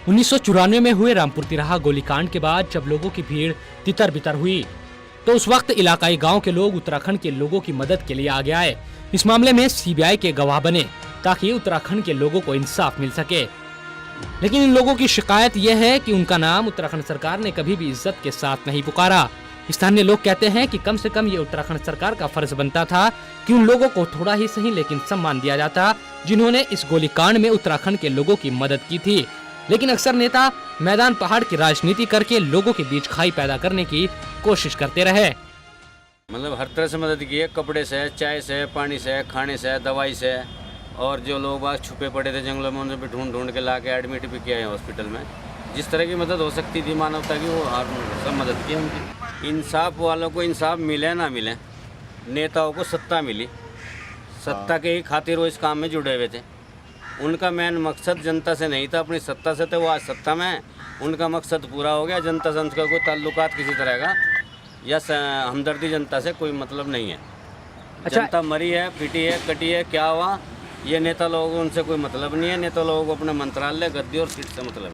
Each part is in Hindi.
1994 में हुए रामपुर तिराहा गोलीकांड के बाद जब लोगों की भीड़ तितर बितर हुई तो उस वक्त इलाकाई गांव के लोग उत्तराखंड के लोगों की मदद के लिए आगे आए। इस मामले में सीबीआई के गवाह बने ताकि उत्तराखंड के लोगों को इंसाफ मिल सके। लेकिन इन लोगों की शिकायत यह है कि उनका नाम उत्तराखंड सरकार ने कभी भी इज्जत के साथ नहीं पुकारा। स्थानीय लोग कहते हैं कि कम से कम ये उत्तराखंड सरकार का फर्ज बनता था कि उन लोगों को थोड़ा ही सही लेकिन सम्मान दिया जाता जिन्होंने इस गोलीकांड में उत्तराखंड के लोगों की मदद की थी। लेकिन अक्सर नेता मैदान पहाड़ की राजनीति करके लोगों के बीच खाई पैदा करने की कोशिश करते रहे। मतलब हर तरह से मदद की है, कपड़े से, चाय से, पानी से, खाने से, दवाई से, और जो लोग बाग छुपे पड़े थे जंगलों में उन्हें भी ढूंढ ढूंढ के ला के एडमिट भी किया है हॉस्पिटल में। जिस तरह की मदद हो सकती थी मानवता की वो हर सब मदद की उनकी। इंसाफ वालों को इंसाफ मिले ना मिले, नेताओं को सत्ता मिली, सत्ता के ही खातिर वो इस काम में जुड़े हुए थे। उनका मेन मकसद जनता से नहीं था, अपनी सत्ता से थे, वो आज सत्ता में उनका मकसद पूरा हो गया। जनता से उनका कोई ताल्लुकात किसी तरह का या हमदर्दी जनता से कोई मतलब नहीं है। अच्छा। जनता मरी है, पिटी है, कटी है, क्या हुआ, ये नेता लोगों उनसे कोई मतलब नहीं है। नेता लोगों को अपने मंत्रालय, गद्दी और सीट से मतलब।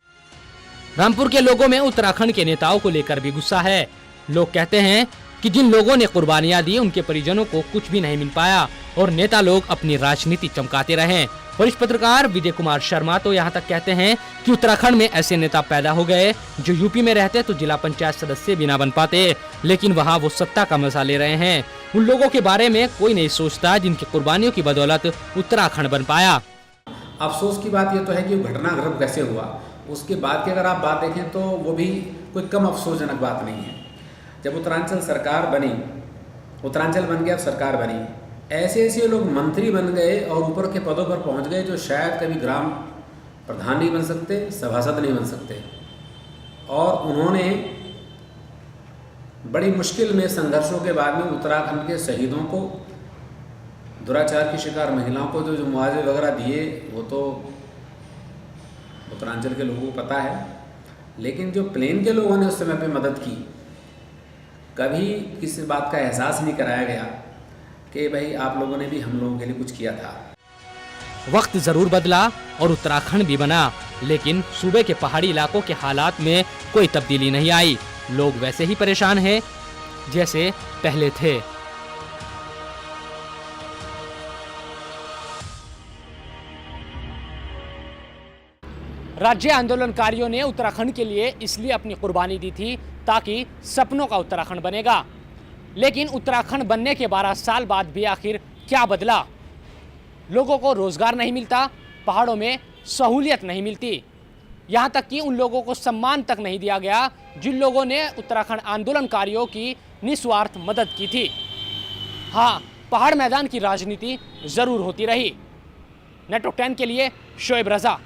रामपुर के लोगों में उत्तराखंड के नेताओं को लेकर भी गुस्सा है। लोग कहते हैं कि जिन लोगों ने कुर्बानियां दी उनके परिजनों को कुछ भी नहीं मिल पाया और नेता लोग अपनी राजनीति चमकाते रहे। वरिष्ठ पत्रकार विजय कुमार शर्मा तो यहाँ तक कहते हैं कि उत्तराखंड में ऐसे नेता पैदा हो गए जो यूपी में रहते तो जिला पंचायत सदस्य भी ना बन पाते, लेकिन वहाँ वो सत्ता का मजा ले रहे हैं। उन लोगों के बारे में कोई नहीं सोचता जिनकी कुर्बानियों की बदौलत उत्तराखंड बन पाया। अफसोस की बात यह तो है कि घटनाक्रम कैसे हुआ, उसके बाद की अगर आप बात देखें तो वो भी कोई कम अफसोसजनक बात नहीं है। जब उत्तरांचल सरकार बनी, उत्तरांचल बन गया, सरकार बनी, ऐसे ऐसे लोग मंत्री बन गए और ऊपर के पदों पर पहुंच गए जो शायद कभी ग्राम प्रधान नहीं बन सकते, सभासद नहीं बन सकते। और उन्होंने बड़ी मुश्किल में संघर्षों के बाद में उत्तराखंड के शहीदों को, दुराचार की शिकार महिलाओं को जो मुआवजे वगैरह दिए वो तो उत्तरांचल के लोगों को पता है। लेकिन जो प्लेन के लोगों ने उस समय पे मदद की, कभी किसी बात का एहसास नहीं कराया गया कि भाई आप लोगों ने भी हम लोगों के लिए कुछ किया था। वक्त जरूर बदला और उत्तराखंड भी बना, लेकिन सूबे के पहाड़ी इलाकों के हालात में कोई तब्दीली नहीं आई। लोग वैसे ही परेशान हैं जैसे पहले थे। राज्य आंदोलनकारियों ने उत्तराखंड के लिए इसलिए अपनी कुर्बानी दी थी ताकि सपनों का उत्तराखंड बनेगा। लेकिन उत्तराखंड बनने के 12 साल बाद भी आखिर क्या बदला? लोगों को रोजगार नहीं मिलता, पहाड़ों में सहूलियत नहीं मिलती, यहाँ तक कि उन लोगों को सम्मान तक नहीं दिया गया जिन लोगों ने उत्तराखंड आंदोलनकारियों की निस्वार्थ मदद की थी। हाँ, पहाड़ मैदान की राजनीति जरूर होती रही। नेटवर्क 10 के लिए शोएब रजा।